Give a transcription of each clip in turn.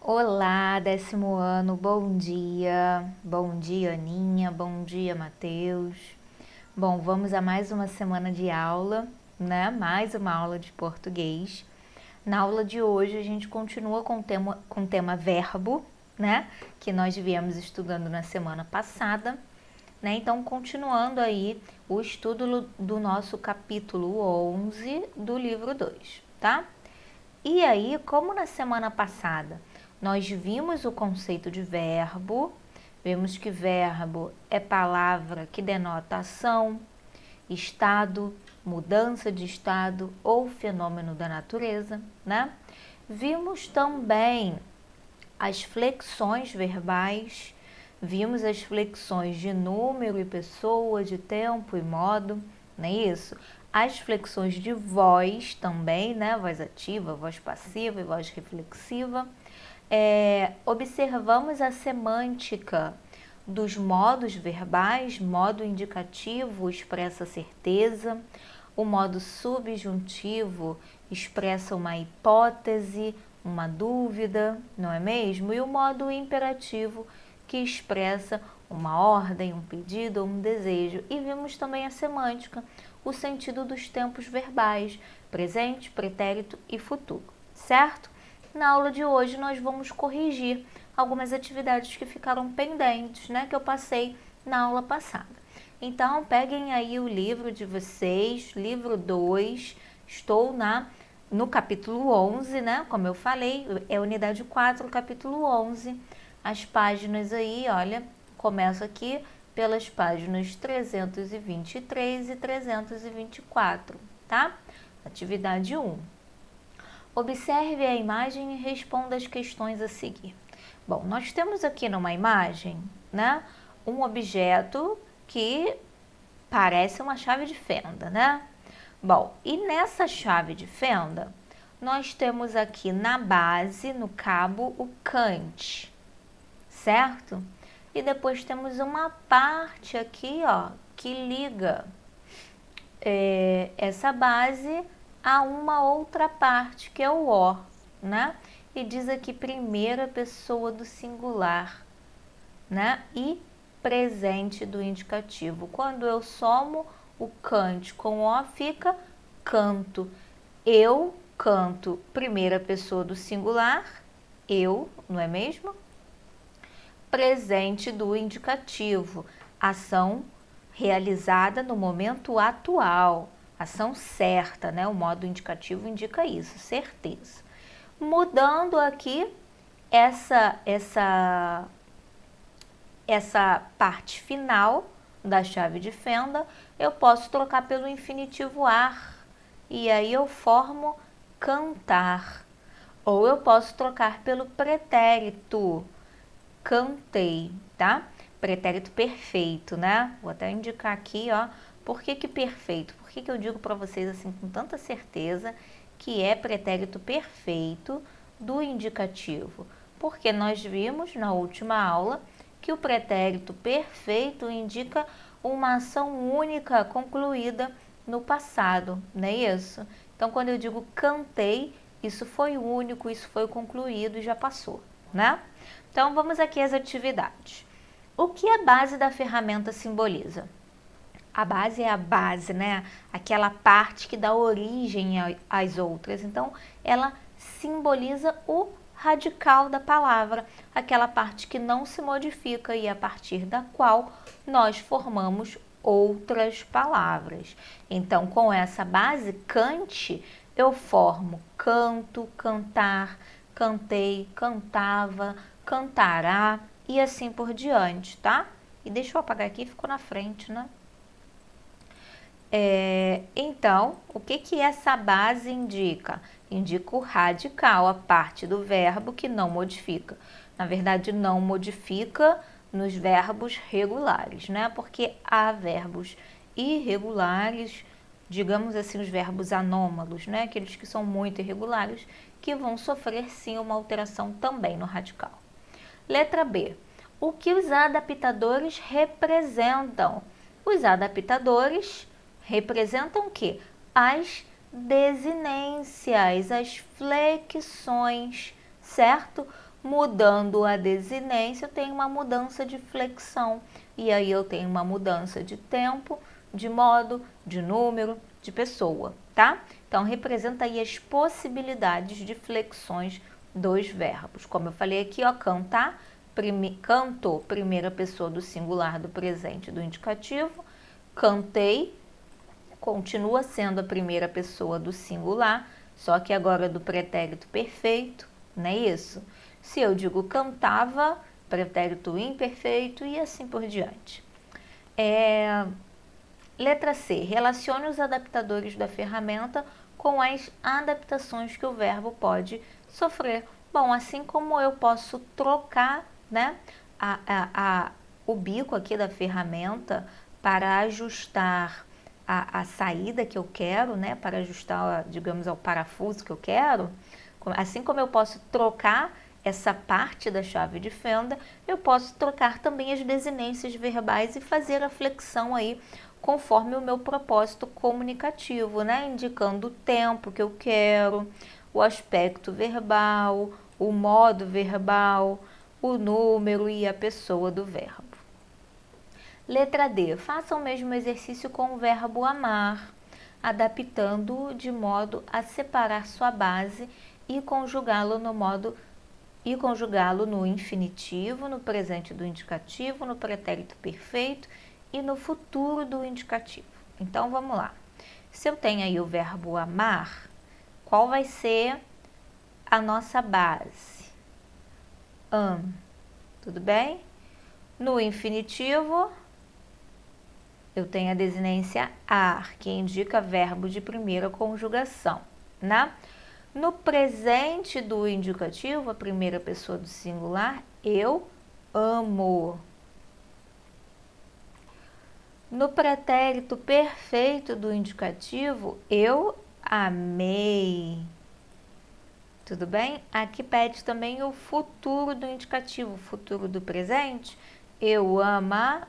Olá, 10º ano, bom dia. Bom dia, Aninha. Bom dia, Matheus. Bom, vamos a mais uma semana de aula, né? Mais uma aula de português. Na aula de hoje a gente continua com o tema verbo, né? Que nós viemos estudando na semana passada, né? Então, continuando aí o estudo do nosso capítulo 11 do livro 2, tá? E aí, como na semana passada nós vimos o conceito de verbo, vimos que verbo é palavra que denota ação, estado, mudança de estado ou fenômeno da natureza, né? Vimos também as flexões verbais, vimos as flexões de número e pessoa, de tempo e modo, não é isso? As flexões de voz também, né? Voz ativa, voz passiva e voz reflexiva. Observamos a semântica dos modos verbais, modo indicativo expressa certeza, o modo subjuntivo expressa uma hipótese, uma dúvida, não é mesmo? E o modo imperativo que expressa uma ordem, um pedido ou um desejo. E vimos também a semântica, o sentido dos tempos verbais, presente, pretérito e futuro, certo? Na aula de hoje nós vamos corrigir algumas atividades que ficaram pendentes, né, que eu passei na aula passada. Então, peguem aí o livro de vocês, livro 2, estou no capítulo 11, né, como eu falei, é unidade 4, capítulo 11. As páginas aí, olha, começo aqui pelas páginas 323 e 324, tá? Atividade 1. Observe a imagem e responda as questões a seguir. Bom, nós temos aqui numa imagem, né, um objeto que parece uma chave de fenda, né? Bom, e nessa chave de fenda, nós temos aqui na base, no cabo, o cante, certo? E depois temos uma parte aqui, ó, que liga essa base a uma outra parte, que é o ó, né? E diz aqui primeira pessoa do singular, né? E presente do indicativo. Quando eu somo o cante com o ó, fica canto. Eu canto, primeira pessoa do singular, eu, não é mesmo? Presente do indicativo, ação realizada no momento atual, ação certa, né? O modo indicativo indica isso, certeza. Mudando aqui essa parte final da chave de fenda, eu posso trocar pelo infinitivo ar, e aí eu formo cantar. Ou eu posso trocar pelo pretérito, cantei, tá? Pretérito perfeito, né? Vou até indicar aqui, ó, por que perfeito? Por que eu digo para vocês assim com tanta certeza que é pretérito perfeito do indicativo? Porque nós vimos na última aula que o pretérito perfeito indica uma ação única concluída no passado, não é isso? Então, quando eu digo cantei, isso foi único, isso foi concluído e já passou, né? Então, vamos aqui às atividades. O que a base da ferramenta simboliza? A base é a base, né? Aquela parte que dá origem às outras. Então, ela simboliza o radical da palavra, aquela parte que não se modifica e a partir da qual nós formamos outras palavras. Então, com essa base, cante, eu formo canto, cantar, cantei, cantava, cantará e assim por diante, tá? E deixa eu apagar aqui, ficou na frente, né? Então, o que essa base indica? Indica o radical, a parte do verbo que não modifica. Na verdade, não modifica nos verbos regulares, né? Porque há verbos irregulares, digamos assim, os verbos anômalos, né? Aqueles que são muito irregulares, que vão sofrer sim uma alteração também no radical. Letra B. O que os adaptadores representam? Os adaptadores representam o quê? As desinências, as flexões, certo? Mudando a desinência, eu tenho uma mudança de flexão. E aí eu tenho uma mudança de tempo, de modo, de número, de pessoa, tá? Então, representa aí as possibilidades de flexões dos verbos. Como eu falei aqui, ó, cantar, cantou, primeira pessoa do singular do presente do indicativo. Cantei, continua sendo a primeira pessoa do singular, só que agora do pretérito perfeito, não é isso? Se eu digo cantava, pretérito imperfeito e assim por diante. Letra C. Relacione os adaptadores da ferramenta com as adaptações que o verbo pode sofrer. Bom, assim como eu posso trocar, né, o bico aqui da ferramenta para ajustar a saída que eu quero, né, para ajustar, digamos, ao parafuso que eu quero, assim como eu posso trocar essa parte da chave de fenda, eu posso trocar também as desinências verbais e fazer a flexão aí conforme o meu propósito comunicativo, né? Indicando o tempo que eu quero, o aspecto verbal, o modo verbal, o número e a pessoa do verbo. Letra D. Faça o mesmo exercício com o verbo amar, adaptando-o de modo a separar sua base e conjugá-lo no infinitivo, no presente do indicativo, no pretérito perfeito e no futuro do indicativo. Então, vamos lá. Se eu tenho aí o verbo amar, qual vai ser a nossa base? Tudo bem? No infinitivo, eu tenho a desinência ar, que indica verbo de primeira conjugação, né? No presente do indicativo, a primeira pessoa do singular, eu amo. No pretérito perfeito do indicativo, eu amei. Tudo bem? Aqui pede também o futuro do indicativo, o futuro do presente.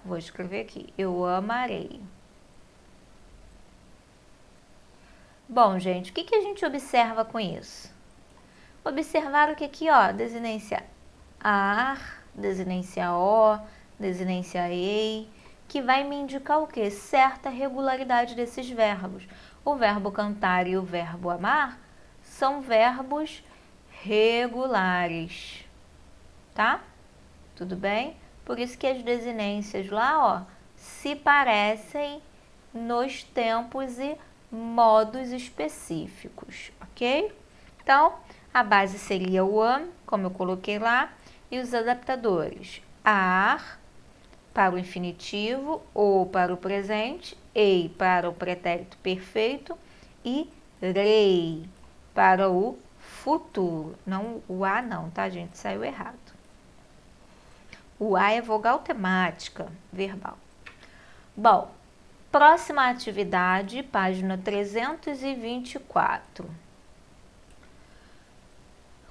Vou escrever aqui, eu amarei. Bom, gente, o que a gente observa com isso? Observar o que aqui, ó, desinência ar, desinência o, desinência ei, que vai me indicar o que? Certa regularidade desses verbos. O verbo cantar e o verbo amar são verbos regulares, tá? Tudo bem? Por isso que as desinências lá, ó, se parecem nos tempos e modos específicos, ok? Então, a base seria o am, como eu coloquei lá, e os adaptadores. Ar para o infinitivo ou para o presente, ei para o pretérito perfeito e rei para o futuro. Não, o a não, tá, gente? Saiu errado. O a é vogal temática, verbal. Bom, próxima atividade, página 324.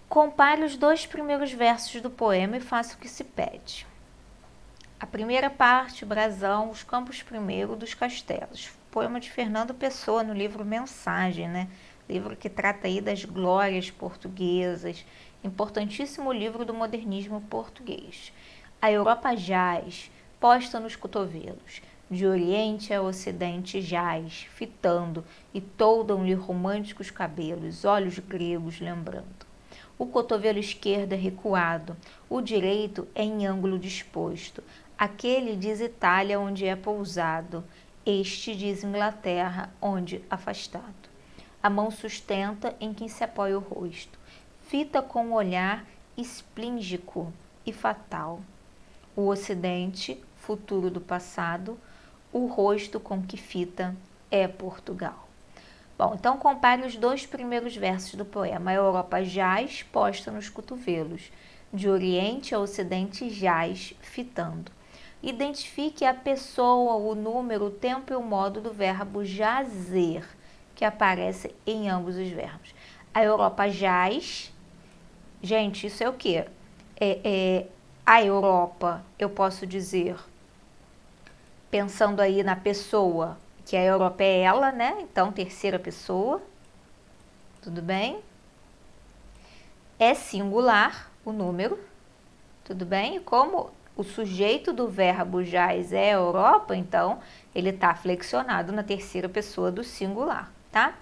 Compare os dois primeiros versos do poema e faça o que se pede. A primeira parte, brasão, os campos primeiro dos castelos. Poema de Fernando Pessoa, no livro Mensagem, né? Livro que trata aí das glórias portuguesas. Importantíssimo livro do modernismo português. A Europa jaz, posta nos cotovelos. De oriente a ocidente jaz, fitando, e toldam-lhe românticos cabelos, olhos gregos lembrando. O cotovelo esquerdo é recuado, o direito é em ângulo disposto. Aquele diz Itália, onde é pousado. Este diz Inglaterra, onde afastado. A mão sustenta em quem se apoia o rosto. Fita com o olhar esplíngico e fatal. O ocidente, futuro do passado, o rosto com que fita é Portugal. Bom, então compare os dois primeiros versos do poema. A Europa jaz, posta nos cotovelos. De oriente a ocidente jaz, fitando. Identifique a pessoa, o número, o tempo e o modo do verbo jazer, que aparece em ambos os verbos. A Europa jaz. Gente, isso é o quê? A Europa, eu posso dizer, pensando aí na pessoa, que a Europa é ela, né? Então, terceira pessoa. Tudo bem? É singular, o número, tudo bem? E como o sujeito do verbo jaz é Europa, então ele está flexionado na terceira pessoa do singular, tá?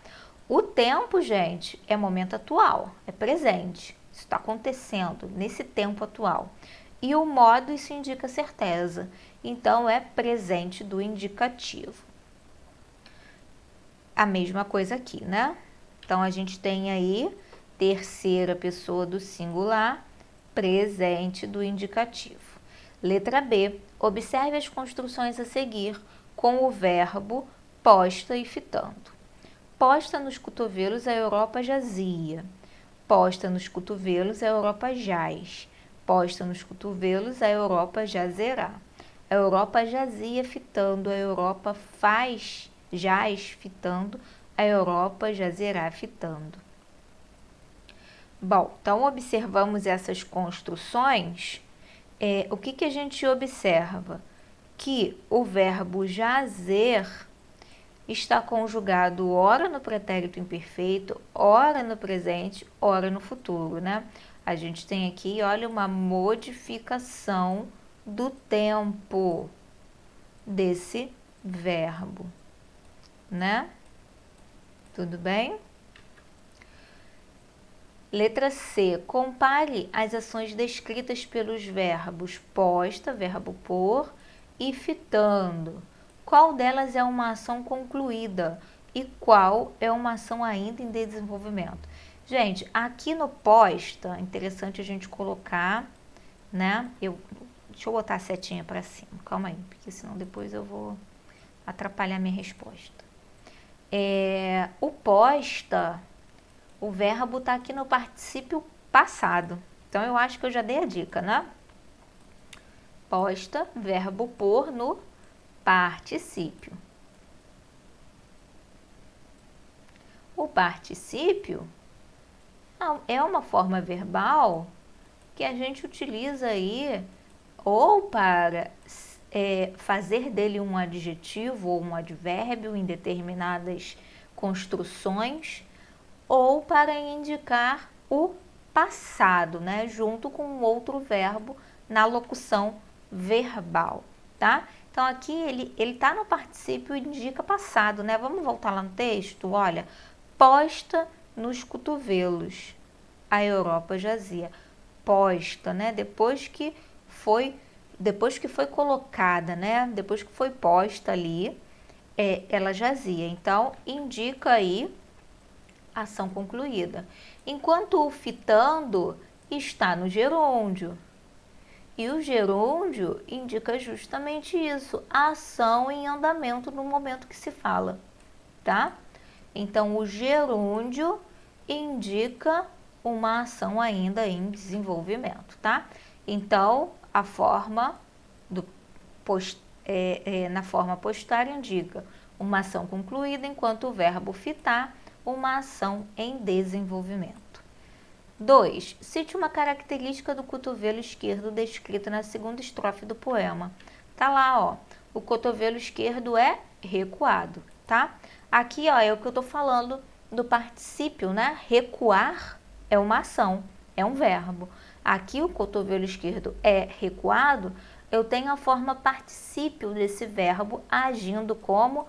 O tempo, gente, é momento atual, é presente. Isso está acontecendo nesse tempo atual. E o modo, isso indica certeza. Então, é presente do indicativo. A mesma coisa aqui, né? Então, a gente tem aí terceira pessoa do singular, presente do indicativo. Letra B. Observe as construções a seguir com o verbo posta e fitando. Posta nos cotovelos, a Europa jazia. Posta nos cotovelos, a Europa jaz. Posta nos cotovelos, a Europa jazerá. A Europa jazia fitando, a Europa jaz fitando, a Europa jazerá fitando. Bom, então observamos essas construções. O que a gente observa? Que o verbo jazer está conjugado ora no pretérito imperfeito, ora no presente, ora no futuro, né? A gente tem aqui, olha, uma modificação do tempo desse verbo, né? Tudo bem? Letra C. Compare as ações descritas pelos verbos posta, verbo pôr, e fitando. Qual delas é uma ação concluída e qual é uma ação ainda em desenvolvimento? Gente, aqui no posta, é interessante a gente colocar, né? Deixa eu botar a setinha para cima, calma aí, porque senão depois eu vou atrapalhar minha resposta. O posta, o verbo está aqui no particípio passado. Então, eu acho que eu já dei a dica, né? Posta, verbo pôr no particípio. O particípio é uma forma verbal que a gente utiliza aí ou para fazer dele um adjetivo ou um advérbio em determinadas construções, ou para indicar o passado, né, junto com outro verbo na locução verbal, tá? Então, aqui ele tá no particípio e indica passado, né? Vamos voltar lá no texto? Olha, posta nos cotovelos, a Europa jazia. Posta, né? Depois que foi colocada, né? Depois que foi posta ali, ela jazia. Então, indica aí ação concluída. Enquanto o fitando está no gerúndio. E o gerúndio indica justamente isso, a ação em andamento no momento que se fala, tá? Então, o gerúndio indica uma ação ainda em desenvolvimento, tá? Então, a forma na forma posterior indica uma ação concluída, enquanto o verbo fitar, uma ação em desenvolvimento. 2. Cite uma característica do cotovelo esquerdo descrita na segunda estrofe do poema. Tá lá, ó. O cotovelo esquerdo é recuado, tá? Aqui, ó, é o que eu tô falando do particípio, né? Recuar é uma ação, é um verbo. Aqui o cotovelo esquerdo é recuado, eu tenho a forma particípio desse verbo agindo como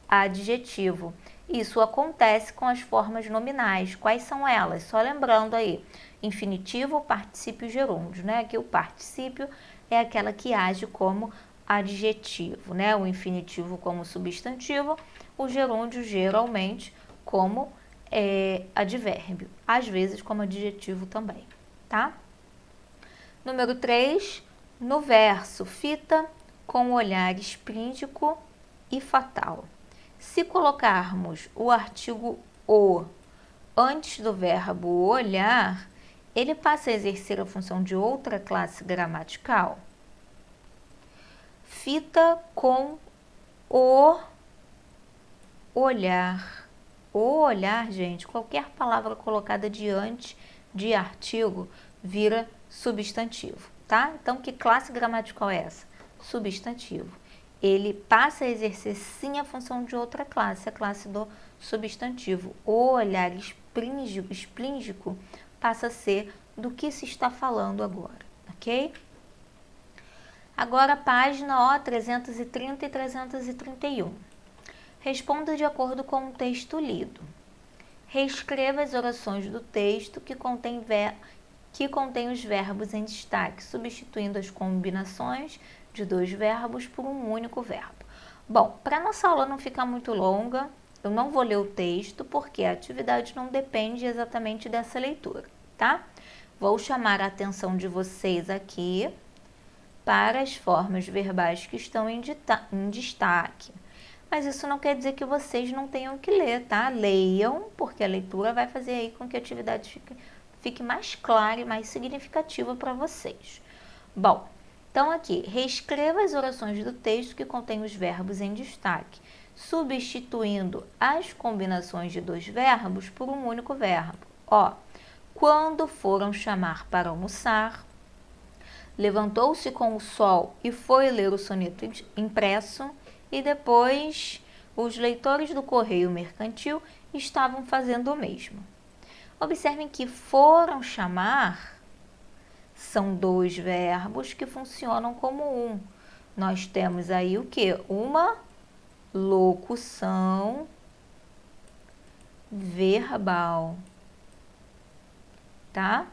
adjetivo. Isso acontece com as formas nominais. Quais são elas? Só lembrando aí, infinitivo, particípio e gerúndio, né? Aqui o particípio é aquela que age como adjetivo, né? O infinitivo como substantivo, o gerúndio geralmente como advérbio, às vezes como adjetivo também, tá? Número 3, no verso, fita com olhar esplíndico e fatal. Se colocarmos o artigo o antes do verbo olhar, ele passa a exercer a função de outra classe gramatical? Fita com o olhar. O olhar, gente, qualquer palavra colocada diante de artigo vira substantivo, tá? Então, que classe gramatical é essa? Substantivo. Ele passa a exercer sim a função de outra classe, a classe do substantivo. O olhar esplíngico passa a ser do que se está falando agora, ok? Agora, página 330 e 331. Responda de acordo com o texto lido. Reescreva as orações do texto que contém os verbos em destaque, substituindo as combinações de dois verbos por um único verbo. Bom, para nossa aula não ficar muito longa, eu não vou ler o texto, porque a atividade não depende exatamente dessa leitura, tá? Vou chamar a atenção de vocês aqui para as formas verbais que estão em destaque. Mas isso não quer dizer que vocês não tenham que ler, tá? Leiam, porque a leitura vai fazer aí com que a atividade fique mais clara e mais significativa para vocês. Bom, então aqui, reescreva as orações do texto que contém os verbos em destaque, substituindo as combinações de dois verbos por um único verbo. Ó, quando foram chamar para almoçar, levantou-se com o sol e foi ler o soneto impresso, e depois os leitores do Correio Mercantil estavam fazendo o mesmo. Observem que foram chamar são dois verbos que funcionam como um. Nós temos aí o quê? Uma locução verbal, tá?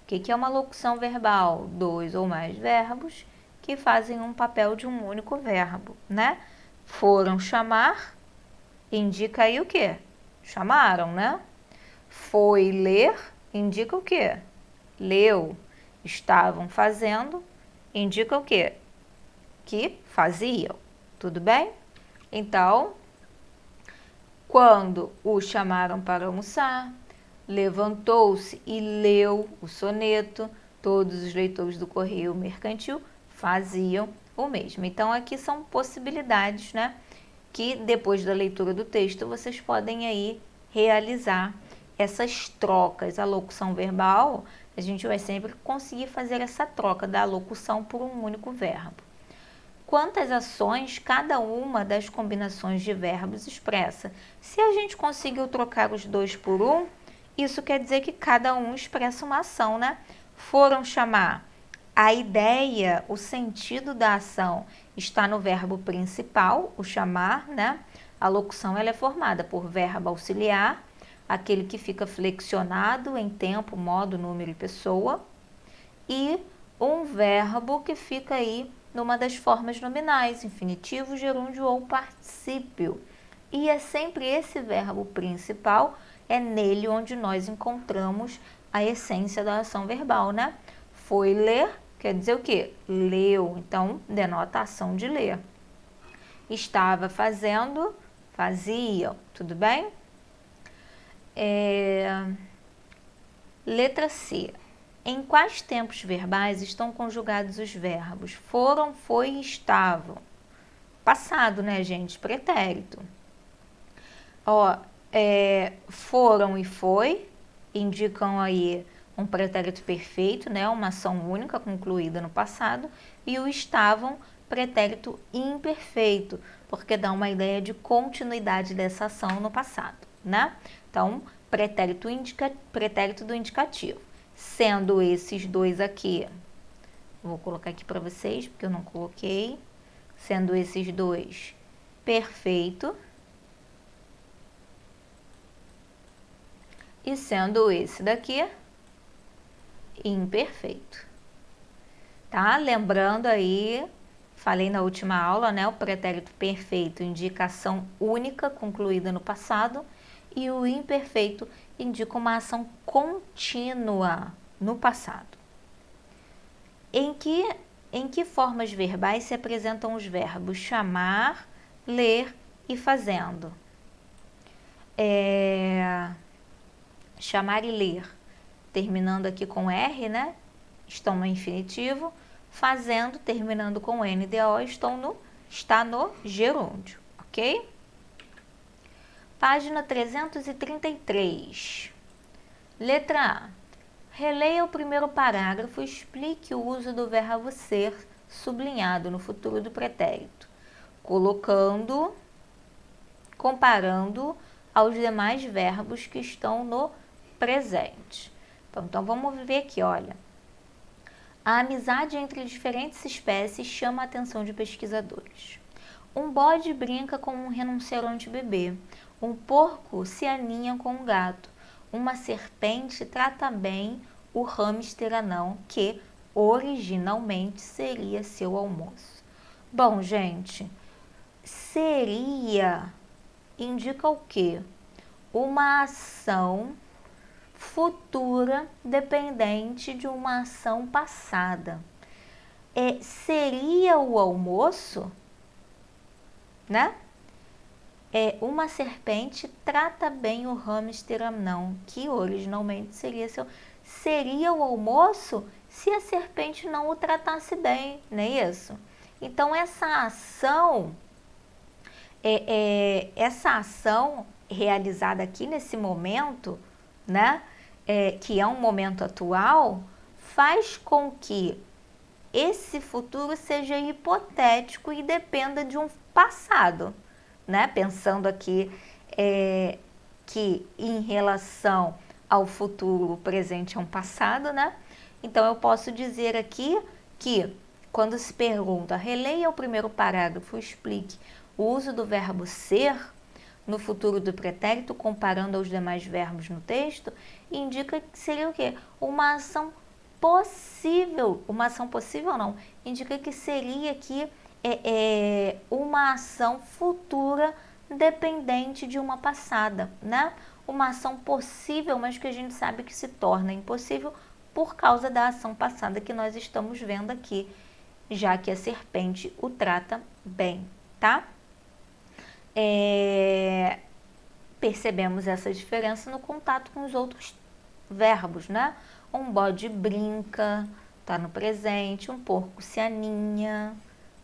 O que é uma locução verbal? Dois ou mais verbos que fazem um papel de um único verbo, né? Foram chamar, indica aí o quê? Chamaram, né? Foi ler, indica o quê? Leu. Estavam fazendo, indica o quê? Que faziam, tudo bem? Então, quando o chamaram para almoçar, levantou-se e leu o soneto, todos os leitores do Correio Mercantil faziam o mesmo. Então, aqui são possibilidades, né? Que depois da leitura do texto, vocês podem aí realizar essas trocas. A locução verbal, a gente vai sempre conseguir fazer essa troca da locução por um único verbo. Quantas ações cada uma das combinações de verbos expressa? Se a gente conseguiu trocar os dois por um, isso quer dizer que cada um expressa uma ação, né? Foram chamar. A ideia, o sentido da ação está no verbo principal, o chamar, né? A locução ela é formada por verbo auxiliar, aquele que fica flexionado em tempo, modo, número e pessoa, e um verbo que fica aí numa das formas nominais, infinitivo, gerúndio ou particípio. E é sempre esse verbo principal, é nele onde nós encontramos a essência da ação verbal, né? Foi ler, quer dizer o quê? Leu, então denota a ação de ler. Estava fazendo, faziam, tudo bem? Letra C. Em quais tempos verbais estão conjugados os verbos foram, foi e estavam? Passado, né, gente? Pretérito. Ó, foram e foi indicam aí um pretérito perfeito, né, uma ação única concluída no passado, e o estavam, pretérito imperfeito, porque dá uma ideia de continuidade dessa ação no passado, né? Então, pretérito do indicativo. Sendo esses dois aqui, vou colocar aqui para vocês, porque eu não coloquei, sendo esses dois perfeito, e sendo esse daqui imperfeito, tá? Lembrando aí, falei na última aula, né? O pretérito perfeito indica ação única concluída no passado e o imperfeito indica uma ação contínua no passado. Em que formas verbais se apresentam os verbos chamar, ler e fazendo? Chamar e ler, terminando aqui com R, né? Estão no infinitivo. Fazendo, terminando com NDO, está no gerúndio, ok? Página 333. Letra A. Releia o primeiro parágrafo e explique o uso do verbo ser sublinhado no futuro do pretérito, comparando aos demais verbos que estão no presente. Então vamos ver aqui, olha. A amizade entre diferentes espécies chama a atenção de pesquisadores. Um bode brinca com um rinoceronte bebê. Um porco se aninha com um gato. Uma serpente trata bem o hamster anão, que originalmente seria seu almoço. Bom, gente, seria indica o quê? Uma ação futura dependente de uma ação passada. Seria o almoço, né? Uma serpente trata bem o hamster anão, que originalmente seria o almoço se a serpente não o tratasse bem, não é isso? Então essa ação realizada aqui nesse momento, né, que é um momento atual, faz com que esse futuro seja hipotético e dependa de um passado, né? Pensando aqui que em relação ao futuro, o presente é um passado, né? Então eu posso dizer aqui que quando se pergunta, releia o primeiro parágrafo, explique o uso do verbo ser no futuro do pretérito, comparando aos demais verbos no texto, indica que seria o quê? Uma ação possível. Uma ação possível não, indica que seria aqui uma ação futura dependente de uma passada, né? Uma ação possível, mas que a gente sabe que se torna impossível por causa da ação passada que nós estamos vendo aqui, já que a serpente o trata bem, tá? Percebemos essa diferença no contato com os outros verbos, né? Um bode brinca, tá no presente, um porco se aninha,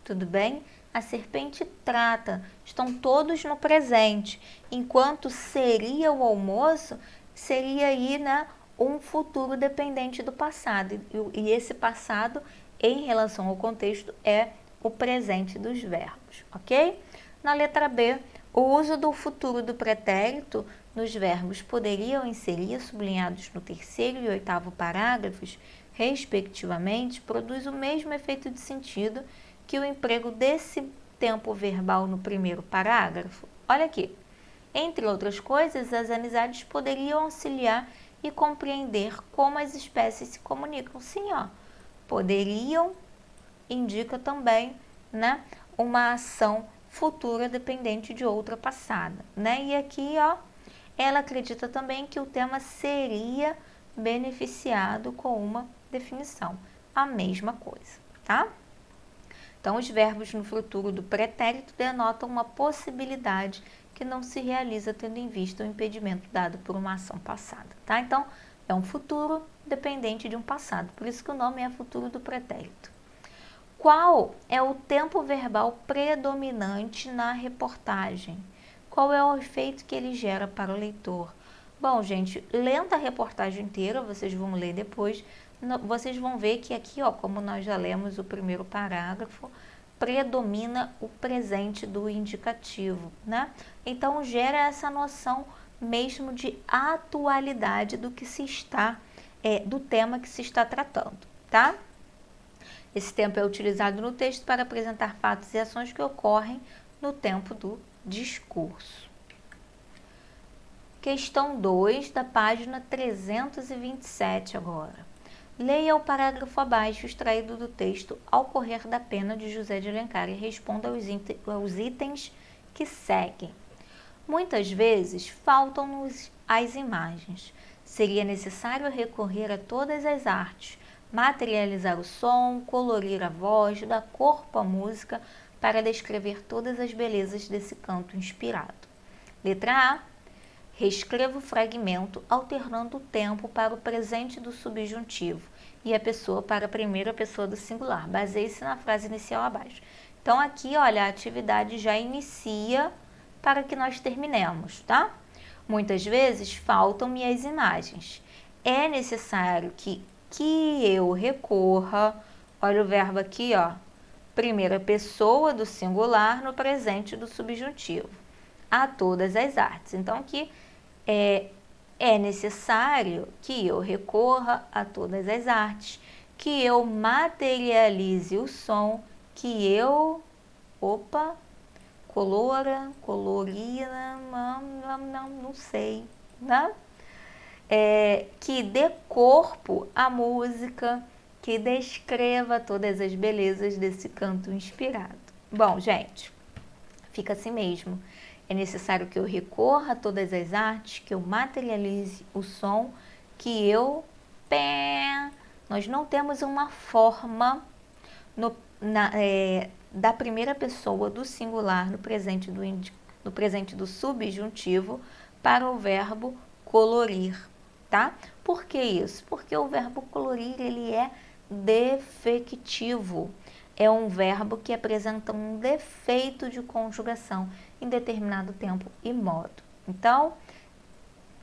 tudo bem? A serpente trata, estão todos no presente, enquanto seria o almoço, seria aí, né, um futuro dependente do passado, e esse passado, em relação ao contexto, é o presente dos verbos, ok? Na letra B, o uso do futuro do pretérito nos verbos poderiam e seria, sublinhados no terceiro e oitavo parágrafos, respectivamente, produz o mesmo efeito de sentido que o emprego desse tempo verbal no primeiro parágrafo. Olha aqui. Entre outras coisas, as amizades poderiam auxiliar e compreender como as espécies se comunicam. Sim, ó. Poderiam indica também, né, uma ação futura dependente de outra passada, né? E aqui, ó, ela acredita também que o tema seria beneficiado com uma definição, a mesma coisa, tá? Então, os verbos no futuro do pretérito denotam uma possibilidade que não se realiza tendo em vista o impedimento dado por uma ação passada, tá? Então, é um futuro dependente de um passado, por isso que o nome é futuro do pretérito. Qual é o tempo verbal predominante na reportagem? Qual é o efeito que ele gera para o leitor? Bom, gente, lendo a reportagem inteira, vocês vão ler depois, vocês vão ver que aqui, ó, como nós já lemos o primeiro parágrafo, predomina o presente do indicativo, né? Então, gera essa noção mesmo de atualidade do que se está, do tema que se está tratando, tá? Esse tempo é utilizado no texto para apresentar fatos e ações que ocorrem no tempo do discurso. Questão 2, da página 327 agora. Leia o parágrafo abaixo, extraído do texto Ao Correr da Pena, de José de Alencar, e responda aos itens que seguem. Muitas vezes faltam-nos as imagens. Seria necessário recorrer a todas as artes, materializar o som, colorir a voz, dar corpo à música para descrever todas as belezas desse canto inspirado. Letra A. Reescreva o fragmento alternando o tempo para o presente do subjuntivo e a pessoa para a primeira pessoa do singular. Baseie-se na frase inicial abaixo. Então aqui, olha, a atividade já inicia para que nós terminemos, tá? Muitas vezes faltam-me as imagens. É necessário que eu recorra, olha o verbo aqui, ó, primeira pessoa do singular no presente do subjuntivo, a todas as artes. Então, aqui é é necessário que eu recorra a todas as artes, que eu materialize o som, que eu, colorina, não sei, né? Que dê corpo à música, que descreva todas as belezas desse canto inspirado. Bom, gente, fica assim mesmo. É necessário que eu recorra a todas as artes, que eu materialize o som, que eu... Nós não temos uma forma da primeira pessoa do singular no presente do subjuntivo para o verbo colorir, tá? Por que isso? Porque o verbo colorir, ele é defectivo. É um verbo que apresenta um defeito de conjugação em determinado tempo e modo. Então,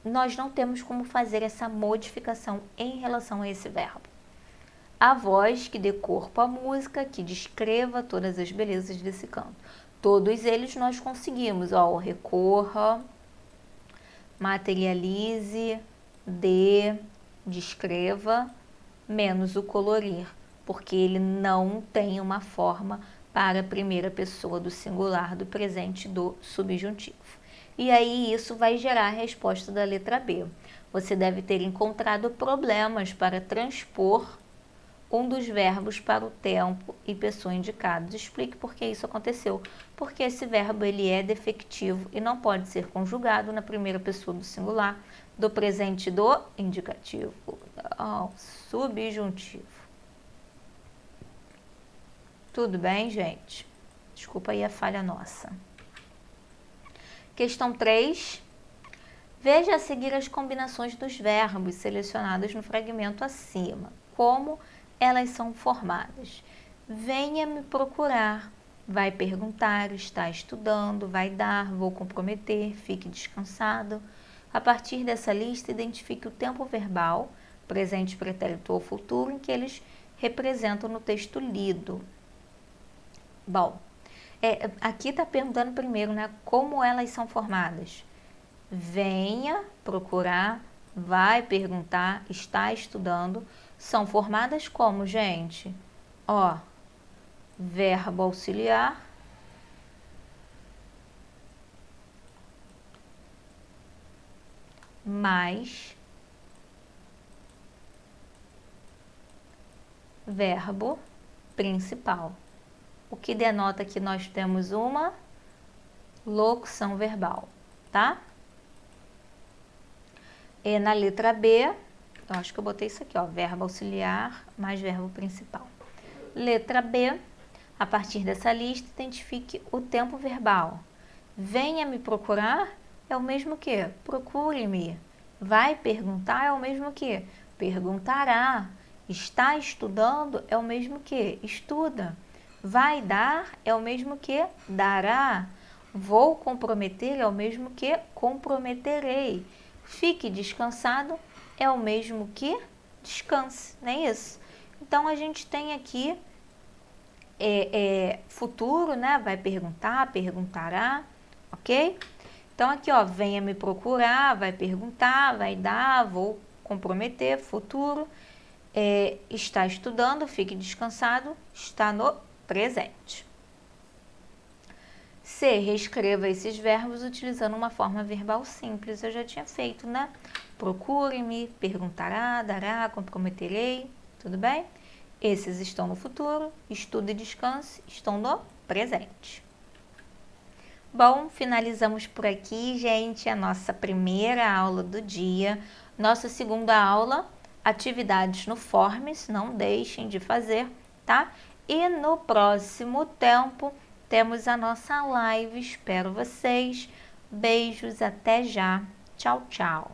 nós não temos como fazer essa modificação em relação a esse verbo. A voz que dê corpo à música, que descreva todas as belezas desse canto. Todos eles nós conseguimos, ó, recorra, materialize, dê, descreva, menos o colorir, porque ele não tem uma forma para a primeira pessoa do singular do presente do subjuntivo. E aí isso vai gerar a resposta da letra B. Você deve ter encontrado problemas para transpor um dos verbos para o tempo e pessoa indicados. Explique por que isso aconteceu. Porque esse verbo ele é defectivo e não pode ser conjugado na primeira pessoa do singular do presente do indicativo, subjuntivo. Tudo bem, gente? Desculpa aí a falha nossa. Questão 3. Veja a seguir as combinações dos verbos selecionados no fragmento acima. Como elas são formadas? Venha me procurar, vai perguntar, está estudando, vai dar, vou comprometer, fique descansado. A partir dessa lista, identifique o tempo verbal, presente, pretérito ou futuro, em que eles representam no texto lido. Bom, aqui está perguntando primeiro, né, como elas são formadas. Venha procurar, vai perguntar, está estudando. São formadas como, gente? Ó, verbo auxiliar, mais verbo principal, o que denota que nós temos uma locução verbal, tá? E na letra B, eu acho que eu botei isso aqui, ó, verbo auxiliar mais verbo principal. Letra B, a partir dessa lista, identifique o tempo verbal. Venha me procurar é o mesmo que procure-me. Vai perguntar é o mesmo que perguntará. Está estudando é o mesmo que estuda. Vai dar é o mesmo que dará. Vou comprometer é o mesmo que comprometerei. Fique descansado é o mesmo que descanse, não é isso? Então, a gente tem aqui futuro, né? Vai perguntar, perguntará, ok? Então, aqui, ó, venha me procurar, vai perguntar, vai dar, vou comprometer, futuro. Está estudando, fique descansado, está no presente. C, reescreva esses verbos utilizando uma forma verbal simples. Eu já tinha feito, né? Procure-me, perguntará, dará, comprometerei, tudo bem? Esses estão no futuro, estudo e descanse estão no presente. Bom, finalizamos por aqui, gente, a nossa primeira aula do dia. Nossa segunda aula, atividades no Forms, não deixem de fazer, tá? E no próximo tempo, temos a nossa live. Espero vocês. Beijos, até já. Tchau, tchau.